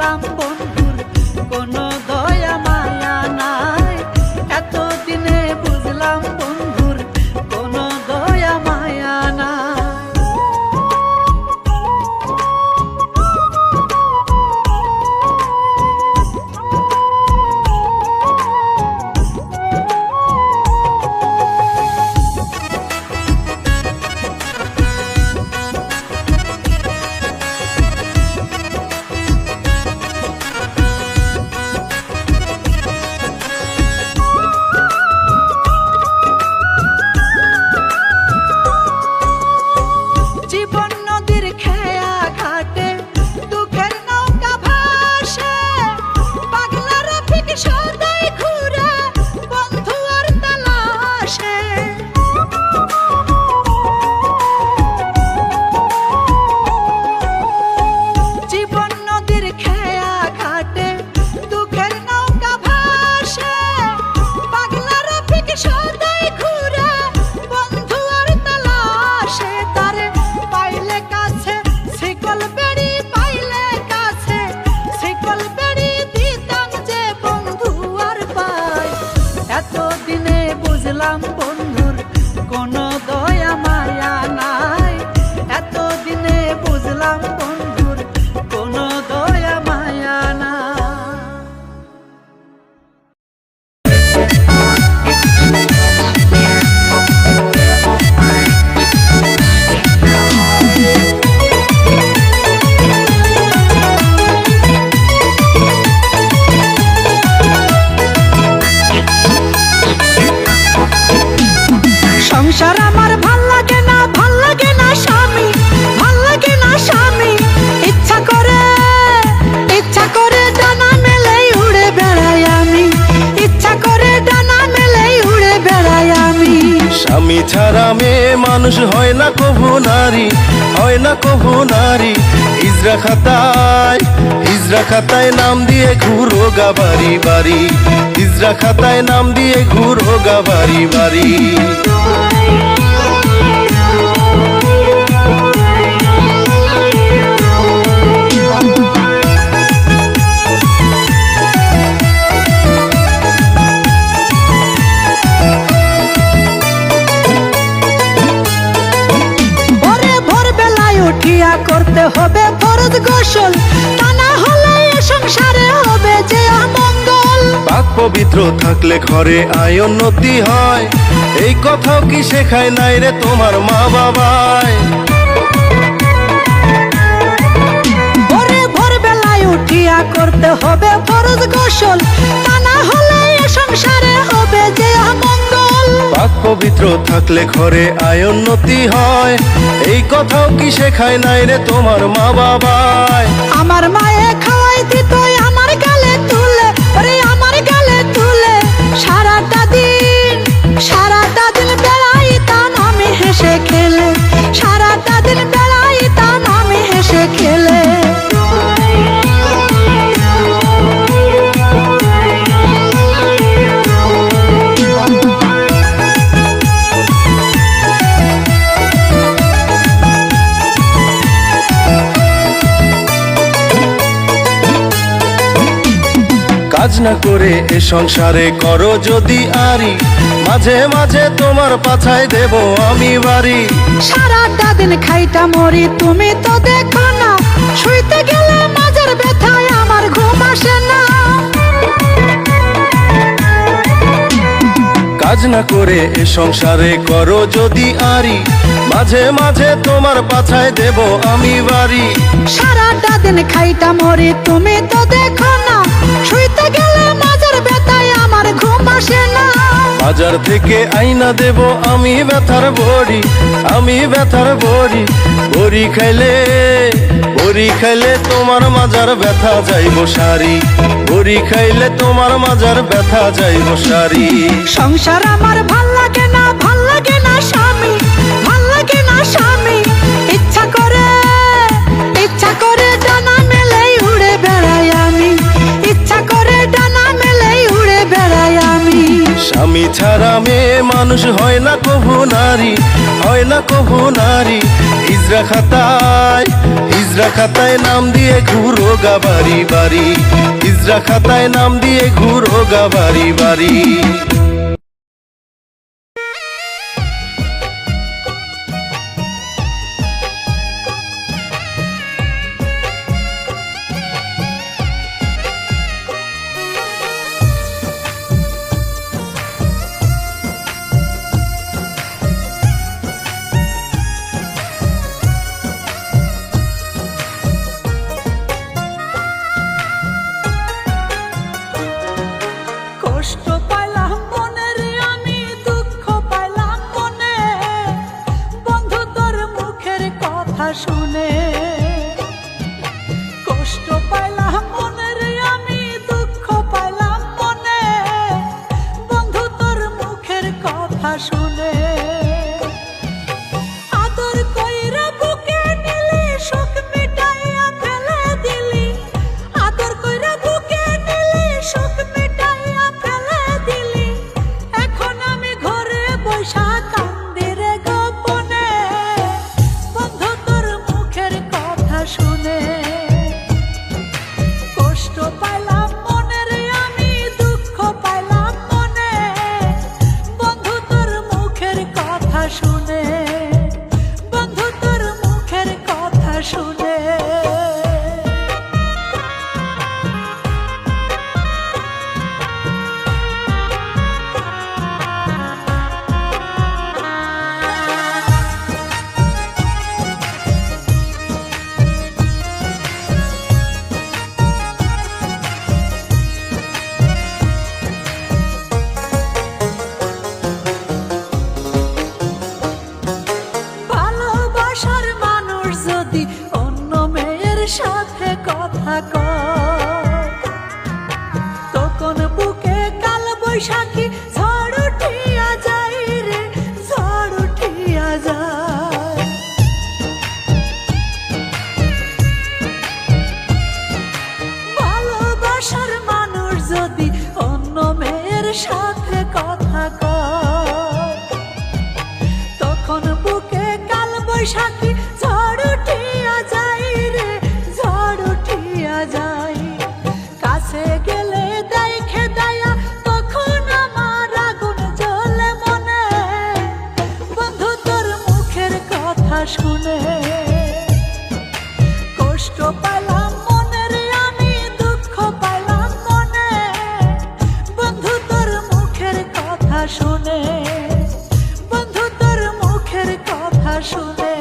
বুঝলাম বন্ধুর কোনো দয়া মায়া নাই, এতদিনে বুঝলাম বন্ধুর কোনো দয়া মায়া নাই। বুঝলাম বন্ধুর কোনো দয়া মায়া নাই, এতদিনে বুঝলাম বন্ধুর কোনো দয়া মায়া নাই। সংসার আমার ভাল লাগে না স্বামী, ভাল লাগে না স্বামী। ইচ্ছা করে ডানা মেলেই উড়ে বেড়াই আমি, ইচ্ছা করে ডানা মেলেই উড়ে বেড়াই আমি। স্বামী ছাড়া মেয়ে মানুষ হয় না কভু নারী, হয় না কভু নারী। হিজরা খাতায় নাম দিয়ে ঘুরো গা বাড়ি বাড়ি, হিজরা খাতায় নাম দিয়ে ঘুরো গা বাড়ি বাড়ি। উঠিয়া করতে হবে ফরজ গোসল, তা না হলে সংসারে হবে যে অমঙ্গল। পাক পবিত্র থাকলে ঘরে আয় উন্নতি হয়, এই কথাও কি শেখায় নাই রে তোমার মা বাবায়? ভোরবেলায় উঠিয়া করতে হবে ফরজ গোসল, তা না হলে সংসারে হবে যে অমঙ্গল। পাক পবিত্র থাকলে ঘরে আয় উন্নতি হয়, এই কথাও কি শেখায় নাই রে তোমার মা বাবায়? আমার মায়ে খাওয়াই দিত আমার গালে তুলে, ওরে আমার গালে তুলে। সারাটা দিন বেড়াইতাম আমি হেসে খেলে, সারাটা দিন বেড়াইতাম আমি হেসে খেলে। কাজ না করে এ সংসারে করো যদি আরি, মাঝে মাঝে তোমার পাছায় দেব আমি বাড়ি। সারাটা দিন খাইটা মরি তুমি তো দেখো না, শুইতে গেলে মাঝের ব্যথায় আমার ঘুম আসে না। কাজ না করে এ সংসারে করো যদি আরি, মাঝে মাঝে তোমার পাছায় দেব আমি বাড়ি। সারাটা দিন খাইটা মরি তুমি তো দেখো না, শুইতে গেলে মাঝের ব্যথায় আমার ঘুম আসে না। বাজার থেকে আইনা দেব আমি ব্যথার বড়ি, আমি ব্যথার বড়ি। বড়ি খাইলে তোমার মাজার ব্যথা যাইব সারি, বড়ি খাইলে তোমার মাজার ব্যথা যাইব সারি। সংসার আমার ভাল লাগে না স্বামী, ভাল লাগে না স্বামী। ইচ্ছা করে ডানা মেলেই উড়ে বেড়াই আমি, ইচ্ছা করে ডানা মেলেই উড়ে বেড়াই আমি। স্বামী ছাড়া নামে মানুষ হয় না কভু নারী, হয় না কভু নারী। হিজরা খাতায় নাম দিয়ে ঘুরো গা বাড়ি বাড়ি, হিজরা খাতায় নাম দিয়ে ঘুরো গা বাড়ি বাড়ি। কষ্ট পাইলাম মনে রে আমি, দুঃখ পাইলাম মনে, বন্ধু তোর মুখের কথা শুনে। কষ্ট পাইলাম মনে রে আমি, দুঃখ পাইলাম মনে, বন্ধু তোর মুখের কথা শুনে। আদর কইরা বুকে নিলি, সুখ মিটাইয়া ফেলে দিলি, আদর কইরা বুকে নিলি, সুখ মিটাইয়া ফেলে দিলি। এখন আমি ঘরে বৈশা কান্দি রে গোপনে, বন্ধু তোর মুখের কথা শুনে। কষ্ট পাইলাম মনে রে আমি, দুঃখ পাইলাম মনে, বন্ধু তোর মুখের কথা শুনে, বন্ধু তোর মুখের কথা শুনে। ভালোবাসার মানুষ যদি অন্য মেয়ের সাথে কথা কয়, তখন বুকে কাল বৈশাখী ঝড় উঠিয়া যায় রে, ঝড় উঠিয়া যায়। ভালোবাসার মানুষ যদি অন্য মেয়ের সাথে কথা কয়, তখন বুকে কাল বৈশাখী ঝড় উঠিয়া যায় রে, ঝড় উঠিয়া যায়। কাছে গেলে দেখে দয়া, তখন আমার আগুন জ্বলে মনে, বন্ধু তোর মুখের কথা শুনে। কষ্ট পাইলাম মনে রে আমি, দুঃখ পাইলাম মনে, বন্ধু তোর মুখের কথা শুনে, বন্ধু তোর মুখের কথা শুনে।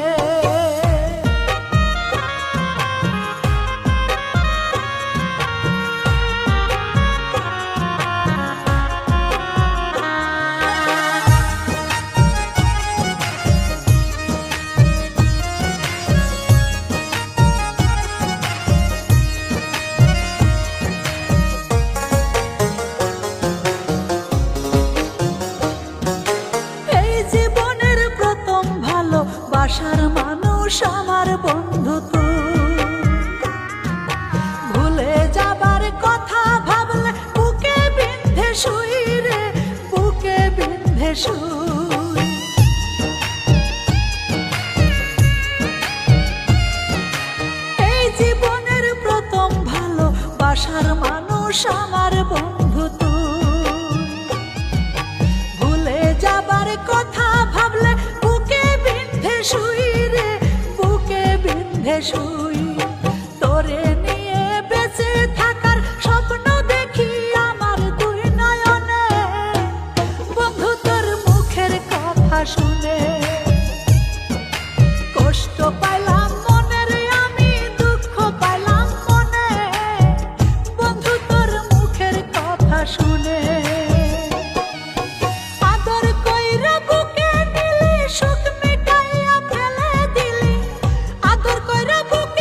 এই জীবনের প্রথম ভালোবাসার মানুষ আমার বন্ধু তুই। ভুলে যাবার কথা ভাবলে বুকে বিন্ধে শুই রে, বুকে বিন্ধে শুই। এই জীবনের প্রথম ভালোবাসার মানুষ আমার বন্ধু তুই। ভুলে যাবার কথা ভাবলে বুকে বিন্ধে শুই রে, বুকে বিন্ধে শুই। তোরে নিয়ে বেঁচে থাকার স্বপ্ন দেখি আমার দুই নয়নে, বন্ধু তোর মুখের কথা শুনে। কষ্ট পাইলাম মনে রে আমি, দুঃখ পাইলাম মনে, বন্ধু তোর মুখের কথা শুনে। আদর কইরা বুকে নিলি, সুখ মিটাইয়া ফেলে দিলি, আদর কইরা বুকে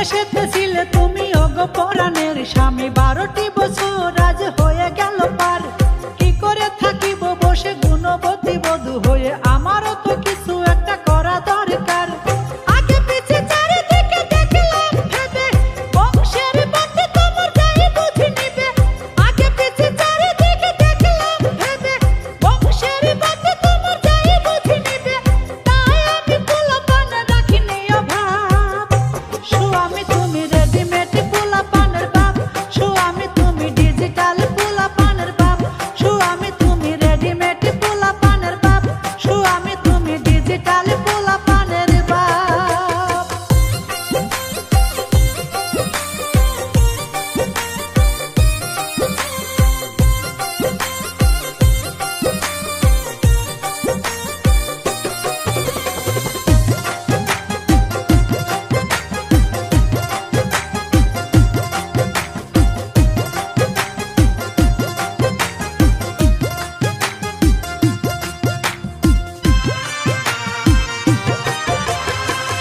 বিদেশেতে ছিলে তুমি ওগো পরাণের স্বামী, 12টি বছর আজ হয়ে গেল পার। কি করে থাকিব বসে গুণবতী বধূ হয়ে, আমারও তো কিছু একটা করা দরকার। আগে পিছে চারিদিকে দেখলাম ভেবে, বংশের বাতি তোমার যাই বুঝি নিবে। আগে পিছে চারিদিকে দেখলাম ভেবে, বংশের বাতি তোমার যাই বুঝি নিবে। তাই আমি পোলাপান রাখিনি অভাব। স্বামী তুমি রেডিমেড পোলাপানের বাপ, স্বামী তুমি ডিজিটাল পোলাপানের বাপ, স্বামী তুমি রেডিমেড পোলাপানের বাপ, স্বামী তুমি ডিজিটাল পোলাপানের বাপ।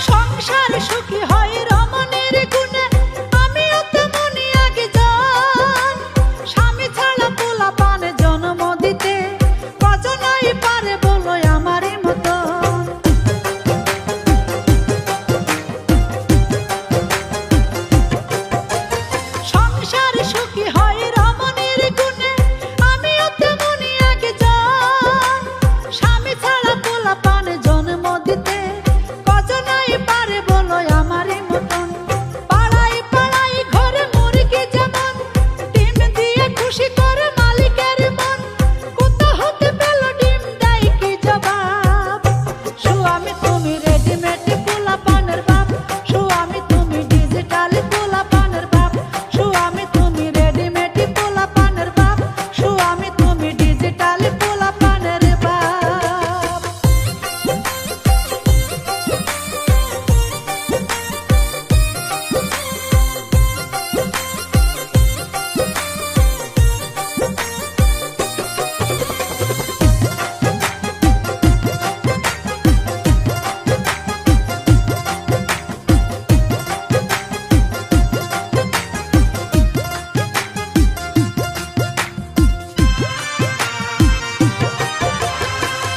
সংসার সুখী হয় রমণীর গুণে, আমিও তেমনি আগে জন। স্বামী ছাড়া পোলাপান জন্ম দিতে, কজনই পারে বলো আমারই মতন। সংসার সুখী হয় রমণীর গুণে, আমিও তেমনি আগে জন। স্বামী ছাড়া পোলাপান জন্ম দিতে, কজনই পারে বলো আমারই মতন। পাড়াই পাড়াই ঘরে মুরগি যেমন, ডিম দিয়ে খুশি করে মালিকের মন। কোথা হতে পেল ডিম দেয় কি জবাব? স্বামী তুমি রেডিমেড পোলাপানের বাপ, স্বামী তুমি ডিজিটাল পোলাপানের বাপ, স্বামী তুমি রেডিমেড পোলাপানের বাপ, স্বামী তুমি ডিজিটাল পোলাপানের বাপ।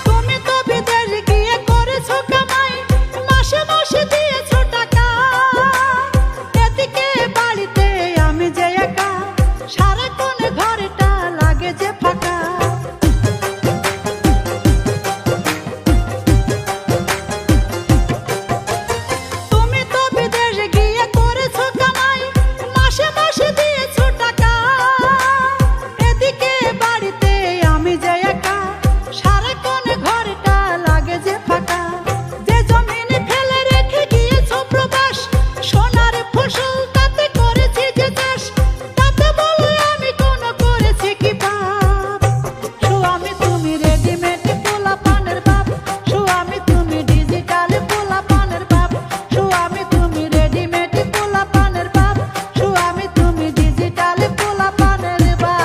তুমি তো বিদেশ গিয়ে করেছো কামাই, মাসে মাসে দিয়েছো টাকা। এদিকে বাড়িতে আমি যে একা, সারাক্ষণ ঘরটা লাগে যে ফাঁকা। তুমি তো বিদেশ গিয়ে করেছো কামাই, মাসে মাসে দিয়েছো টাকা। এদিকে বাড়িতে আমি যে একা, সারাক্ষণ ঘরটা লাগে যে ফাঁকা। যে জমিন ফেলে রেখে গিয়েছো প্রবাস, সোনার ফসল তাতে করেছি যে চাষ। তাতে বলো আমি কোনো করেছি কি পাপ? স্বামী তুমি রেডিমেড পোলাপানের বাপ, স্বামী তুমি ডিজিটাল পোলাপানের বাপ, স্বামী তুমি রেডিমেড পোলাপানের বাপ, স্বামী তুমি ডিজিটাল পোলাপানের বাপ।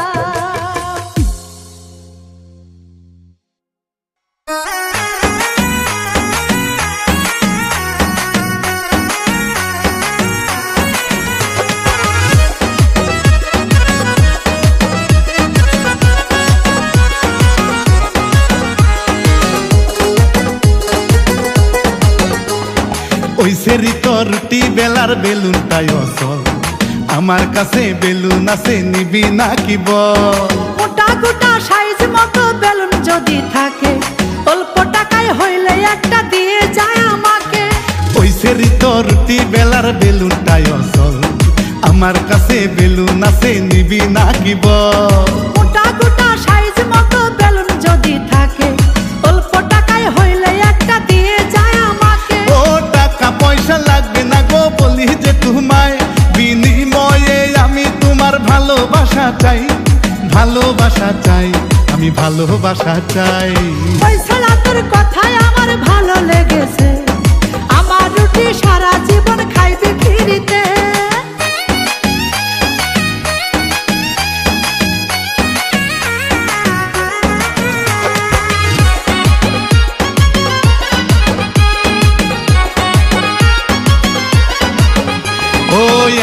ওই সেরি তোর রুটি বেলার বেলুনটাই অসল, আমার কাছে বেলুন আছে নিবি নাকি বল? মোটা গোটা সাইজ মতো বেলুন যদি থাকে, অল্প টাকায় হইলে একটা দিয়ে যায় আমাকে। ওই সেরি তোর রুটি বেলার বেলুনটাই অসল, আমার কাছে বেলুন আছে নিবি নাকি বল? মোটা গোটা সাইজ মতো বেলুন যদি থাকে, অল্প টাকায় হইলে একটা দিয়ে যায় আমাকে। ও টাকা পয়সা লাগবে না গো বলি যে তোমায়, বিনিময়ে আমি তোমার ভালোবাসা চাই, ভালোবাসা চাই, আমি ভালোবাসা চাই। ওই ছাড়া তোর কথায় আমার ভালো লেগেছে, আমার রুটি সারা জীবন খাইবে ফিরিতে।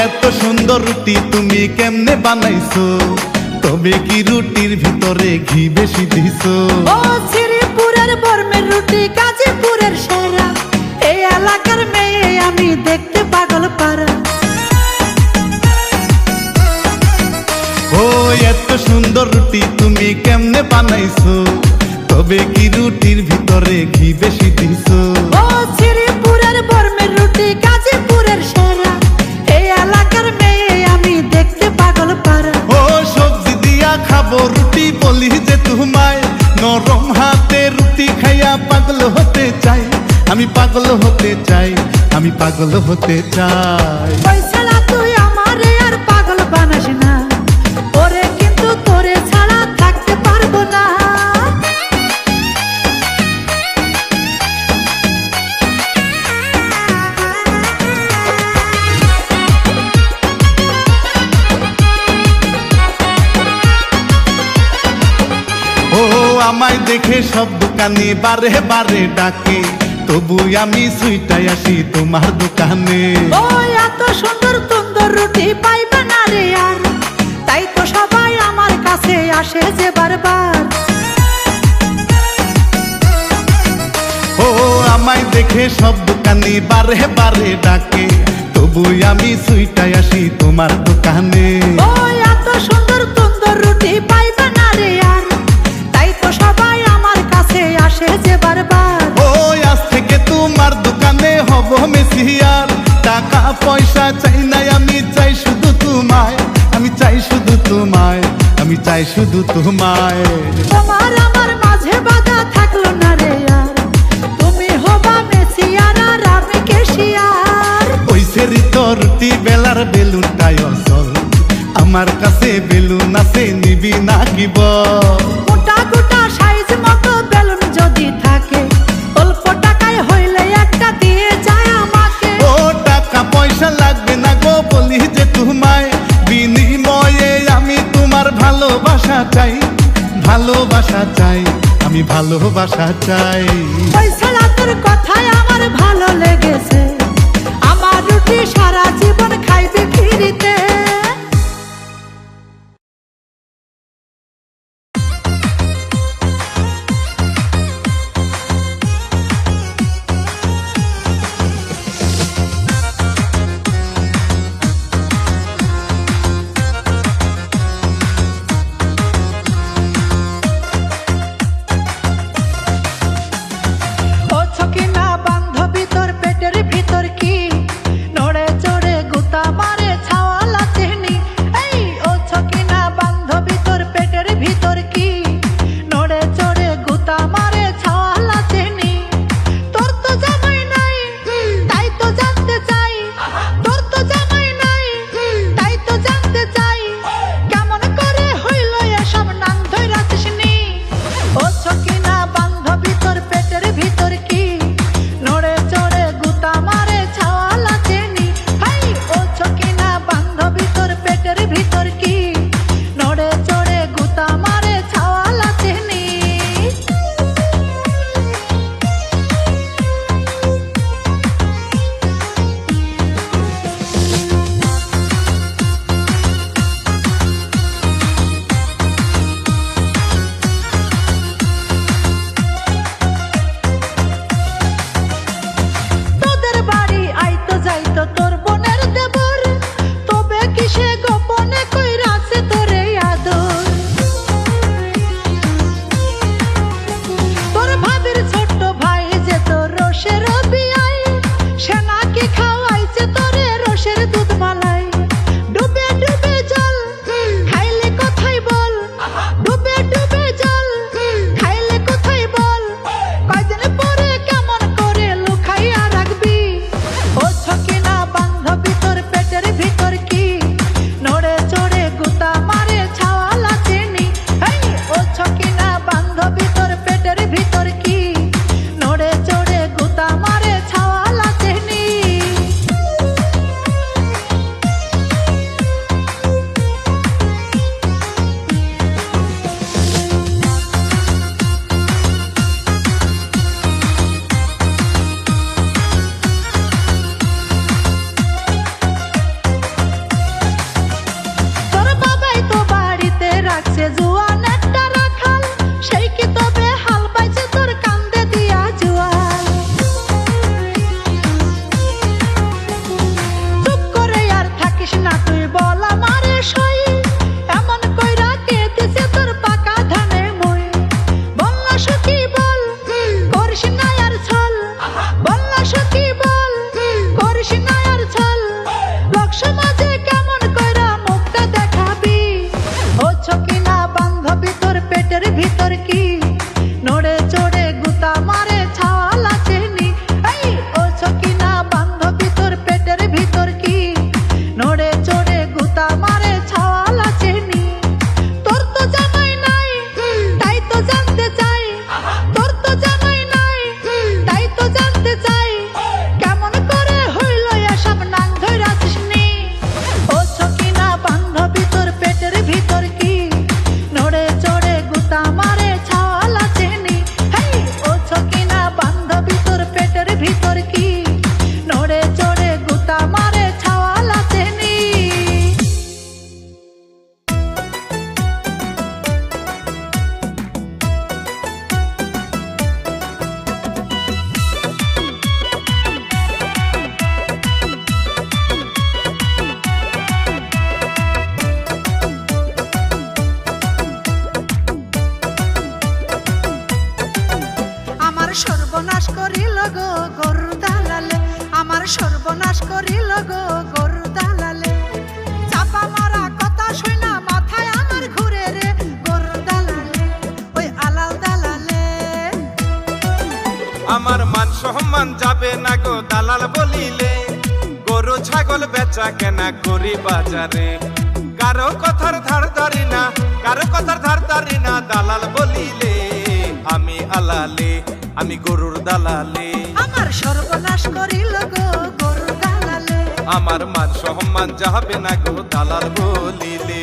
এত সুন্দর রুটি তুমি কেমনে বানাইছো, তবে কি রুটির ভিতরে ঘি বেশি দিছো? ও শ্রীপুরের বর্মের রুটি গাজীপুরের সেরা, এই এলাকার মেয়ে আমি দেখতে পাগল পারা। ও এত সুন্দর রুটি তুমি কেমনে বানাইছো, তবে কি রুটির ভিতরে ঘি বেশি দিছো? ও শ্রীপুরের বর্মের রুটি গাজীপুরের সেরা, এই এলাকার মেয়ে আমি দেখতে পাগল পারা। ও সবজি দিয়া খাবো রুটি বলি যে তোমায়, নরম হাতে রুটি খাইয়া পাগল হতে চাই, আমি পাগল হতে চাই, আমি পাগল হতে চাই। পয়সালা তুই আমারে আর পাগল বানাস না, ওরে কিন্তু তোরে ছাড়া থাকতে পারবো না। ও আমায় দেখে সব দোকানে বারে বারে ডাকে, তবু আমি সুইটাই আসি তোমার দোকানে। ও এত সুন্দর সুন্দর রুটি পাইবে না রে আর, তাই তো সবাই আমার কাছে আসে যে বারবার। ও আমায় দেখে সব দোকানে বারে বারে ডাকে, তবু আমি সুইটাই আসি তোমার দোকানে। ও এত সুন্দর সুন্দর রুটি পাইবে না রে আর, তাই তো সবাই আমার কাছে আসে যে বারবার। ও আজ থেকে তোমার দোকানে হব মেসিয়ার, টাকা পয়সা চাই না, আমি চাই শুধু তোমায়, আমি চাই শুধু তোমায়, আমি চাই শুধু তোমায়। তোমার আমার মাঝে বাধা থাকলো না রে আর, তুমি হবা মেসিয়ার আর আমি কেশিয়ার। ওই সেরি তোর রুটি বেলার বেলুনটাই অসল, আমার কাছে বেলুন আছে নিবি না কি বল? গোটা গোটা সাইজ মতো বেলুন যদি থাকে, অল্প টাকায় হইলে একটা দিয়ে যায় আমাকে। ও টাকা পয়সা লাগবে না গো বলি যে তোমায়, বিনিময়ে আমি তোমার ভালোবাসা চাই, ভালোবাসা চাই, আমি ভালোবাসা চাই। পয়সালা তোর কথায় আমার ভালো লেগেছে, আমার রুটি সারা জীবন খাইবে ফিরিতে। ও ছকিনা বান্ধবী তোর পেটের ভিতর কি, নড়ে চড়ে গুতা মারে ছাওয়ালা চিনি। এই ও ছকিনা বান্ধবী তোর পেটের ভিতর কি, নড়ে চড়ে গুতা মারে ছাওয়ালা চিনি। তোর তো জামাই নাই তাই তো জানতে চাই, তোর তো জামাই নাই তাই তো জানতে চাই, কেমন করে হইল এসব নাম ধইরাছিস নি। ও ছকিনা বান্ধবী তোর পেটের ভিতর কি, নড়ে চড়ে গুতা মারে ছাওয়ালা চিনি। হাই ও ছকিনা বান্ধবী তোর পেটের ভিতর কি, নড়ে চড়ে গুতা মারে ছাওয়ালা চিনি। তোদের বাড়ি আইতো যাইতো তোর বোনের দেবর, তবে কিসে গোপনে কইরাছে তোরে আদর। তোর ভাবির ছোট্ট ভাই যে তোর রসের বিয়াই, সে নাকি খাওয়াইছে তোরে রসের দুধ মালাই। ডুবে ডুবে জল খাইলে কোথায় বল, ডুবে ডুবে জল খাইলে কোথায় বল, কয়দিন পরে কেমন করে লুকাইয়া রাখবি। ও ছকিনা গো গরুর দালালে, আমার সর্বনাশ করিল গো গরুর দালালে। চাপা মারা কথা শুনা মাথায় আমার ঘুরে রে গরুর দালালে, ওই আলাল দালালে। আমার মান সম্মান যাবে না গো দালাল বলিলে, গরু ছাগল বেচা কেনা করি বাজারে। কারো কথার ধার ধারি না, কারো কথার ধার ধারি না, দালাল বলিলে আমি আলালে, আমি গরুর দালালে। আমার সর্বনাশ করিল গো গরুর দালালে, আমার মান সম্মান যাবে না গো দালাল বলিলে।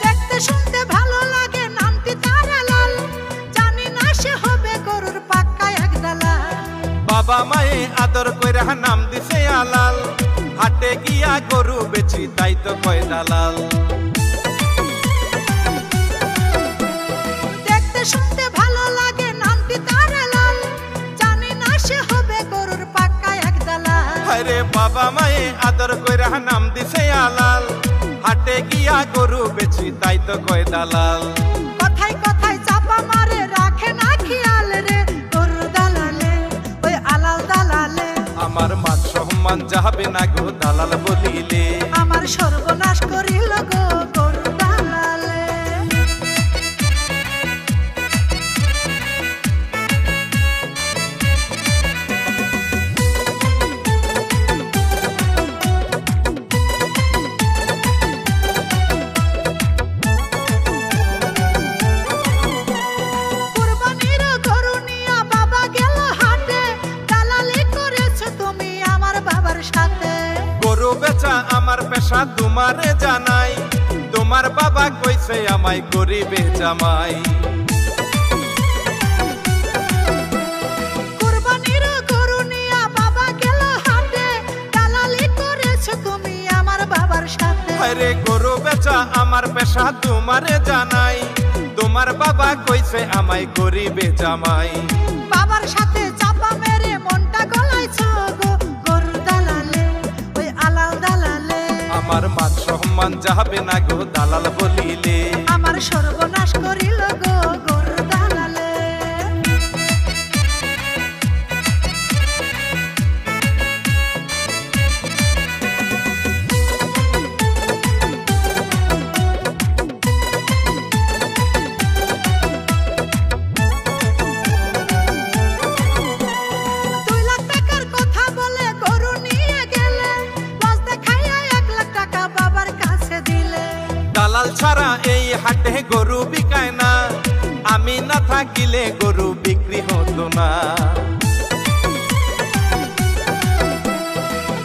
দেখতে শুনতে ভালো লাগে নামটি তার আলাল, জানি না সে হবে গরুর পাক্কা এক দালাল। বাবা মায়ে আদর কইরা নাম দিছে আলাল, হাটে গিয়া গরু বেচি তাই তো কয় দালাল। দেখতে শুনতে ভালো লাগে নামটি তার আলাল, জানি না সে হবে গরুর পাক্কা এক দালাল। আরে বাবা মায়ে আদর কইরা নাম দিছে আলাল, হাটে গিয়া গরু বেচি তাই তো কয় দালাল। কথায় কথায় চাপা মারে রাখে না খেয়াল রে গরুর দালালে, ওই আলাল দালালে। আমার মান সম্মান যাবে না গো দালাল বলিলে, আমার সর্বনাশ করিল গো গরুর দালালে। কুরবানির গরু নিয়া বাবা গেল হাটে, দালালি করেছো তুমি আমার বাবার সাথে। গরু বেচা আমার পেশা তোমারে জানাই, তোমার বাবা কইছে আমায় গরিবে জামাই। কুরবানির গরু নিয়া বাবা গেল হাটে, দালালি করেছো তুমি আমার বাবার সাথে। আরে গরু বেচা আমার পেশা তোমারে জানাই, তোমার বাবা কইছে আমায় গরিবে জামাই। বাবার সাথে চাপা মেরে মনটা গলাইছো গো গরুর দালালে, ওই আলাল দালালে। আমার মান সম্মান যাবে না গো দালাল বলিলে, আমার সর্বনাশ করিল গো গরুর দালালে। দালাল ছাড়া এই হাটে গরু বিকায় না, আমি না থাকিলে গরু বিক্রি হতো না।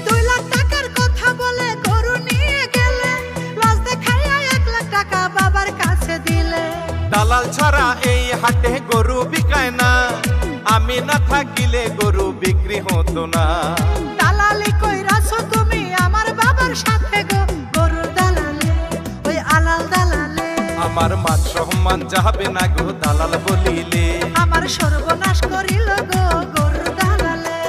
2 লাখ টাকার কথা বলে গরু নিয়ে গেলে, লস দেখাইয়া 1 লাখ টাকা বাবার কাছে দিলে। দালাল ছাড়া এই হাটে গরু বিকায় না, আমি না থাকিলে গরু বিক্রি হতো না। দালালি কইরাছো তুমি আমার বাবার সাথে গো গরুর দালালে, ওই আলাল দালালে। আমার মান সম্মান যাবে না গো দালাল বলিলে, আমার সর্বনাশ করিল গো গরুর দালালে।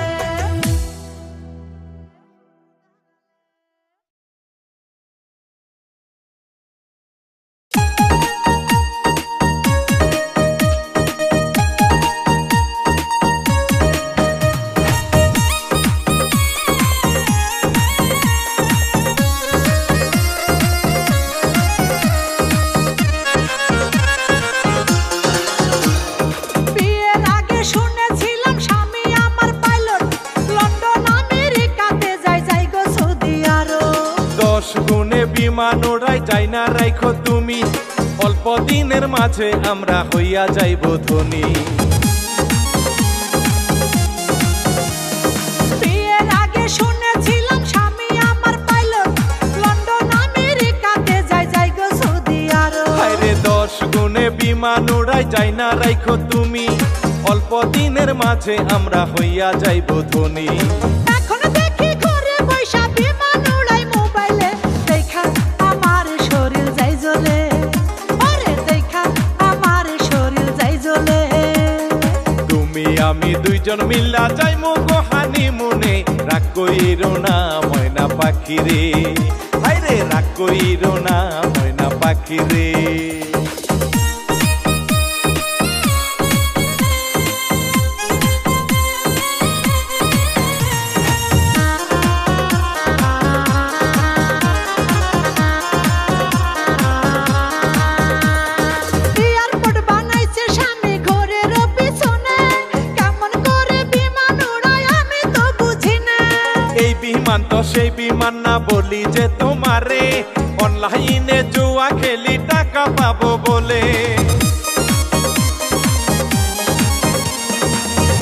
বিয়ের আগে শুনেছিলাম স্বামী আমার পাইলট, লন্ডন আমেরিকাতে যাই গো সৌদি আরব। 10 গুণে বিমান ওড়াই যাই না রাইখো তুমি, অল্প দিনের মাঝে আমরা হইয়া যাইব ধনী। বিয়ের আগে শুনেছিলাম স্বামী আমার পাইলট, লন্ডন আমেরিকাতে যাই গো সৌদি আরব। হায়রে 10 গুণে বিমান ওড়াই যাই না রাইখো তুমি, অল্প দিনের মাঝে আমরা হইয়া যাইব ধনী। এখন দেখি ঘরে বৈশা বিমান উড়াই মোবাইলে, দেখা আমার শরীর যাই জ্বলে, আরে দেখা আমার শরীর যাই জ্বলে। আমি দুইজন মিল্লা যাইমু গো হানিমুনে, রাগ কইরো না ময়না পাখি রে, হায়রে রাগ কইরো না ময়না পাখি রে। এয়ারপোর্ট বানাইছে স্বামী ঘরের পিছনে, কেমন করে বিমান উড়ায় আমি তো বুঝি না। এই বিমান তো সেই বিমান না, বলি যে তোমারে অনলাইনে জুয়া খেলি টাকা পাবো বলে।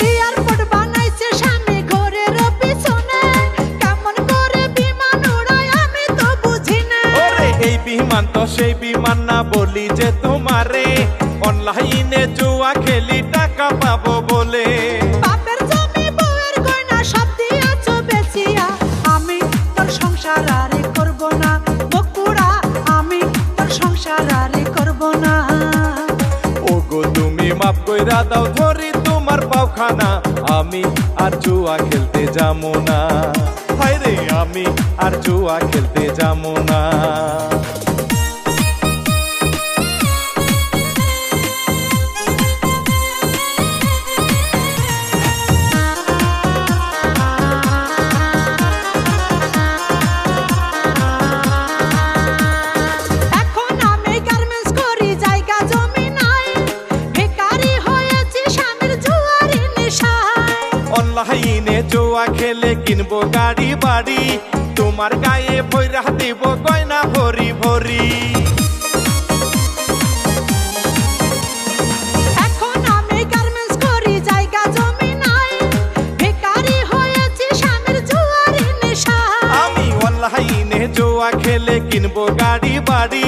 এয়ারপোর্ট বানাইছে স্বামী ঘরের পিছনে, কেমন করে বিমান উড়ায় আমি তো বুঝি না। ওরে এই বিমান তো সেই বিমান না, বলি যে তোমারে অনলাইনে জুয়া খেলি টাকা পাবো বলে। বাপের জমি বউয়ের গয়না সব দিয়াছো বেচিয়া, আমি তোর সংসার আরে করব না বকুড়া, আমি তোর সংসার আরে করব না। ওগো তুমি মাপ কইরা দাও ধরি তোমার পাওখানা, আমি আর জুয়া খেলতে যাবো না, হায়রে আমি আর জুয়া খেলতে যাবো না। এখন আমি গার্মেন্টস করি, জায়গা জমি নাই, ভিখারি হয়েছি স্বামীর জুয়ারি নেশায়। অনলাইনে জুয়া খেলে কিনবো গাড়ি বাড়ি, তোমার গায়ে ভৈরা দিব গয়না ভরি ভরি। এখন আমি গার্মেন্টস করি, জায়গা জমি নাই, ভিখারি হয়েছি স্বামীর জুয়ারি নেশায়। আমি অনলাইনে জুয়া খেলে কিনবো গাড়ি বাড়ি,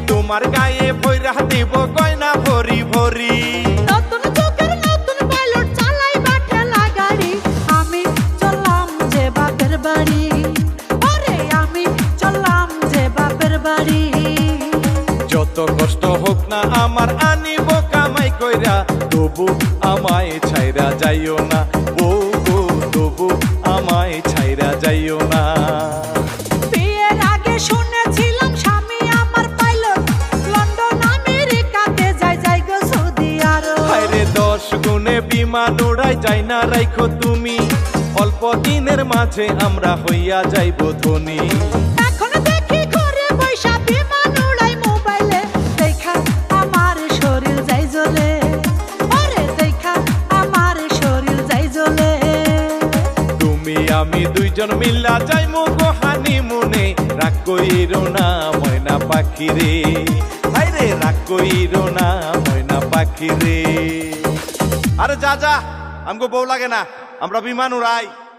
তোমার গায়ে ভৈরা দিব গয়না ভরি ভরি। নতুন যুগের নতুন পাইলট চালাই ঠেলা গাড়ি, আমি চললাম যে বাপের বাড়ি, ওরে আমি চললাম যে বাপের বাড়ি। যত কষ্ট হোক না আমার আনিব কামাই কইরা, তবু আমায় ছাইরা যাইও না, ও গো তবু আমায় ছাইরা যাইও না। বিয়ের আগে শুনেছিলাম স্বামী আমার পাইলট, লন্ডন আমেরিকাতে যাই গো সৌদি আরব। হায়রে 10 গুণে বিমান উড়াই যাই না রাইখো তুমি, অল্প দিনের মাঝে আমরা হইয়া যাইব ধনী। এখন দেখি ঘরে বৈশা বিমান উড়াই মোবাইলে, দেখা আমার শরীর যাই জ্বলে, ওরে দেখা আমার শরীর যাই জ্বলে। তুমি আমি দুইজন মিল্লা যাইমু গো হানিমুনে, রাগ কইরো না ময়না পাখি রে, হায়রে রাগ কইরো না ময়না পাখি রে। আরে যা যা, আমগো বউ লাগে না, আমরা বিমান উড়াই।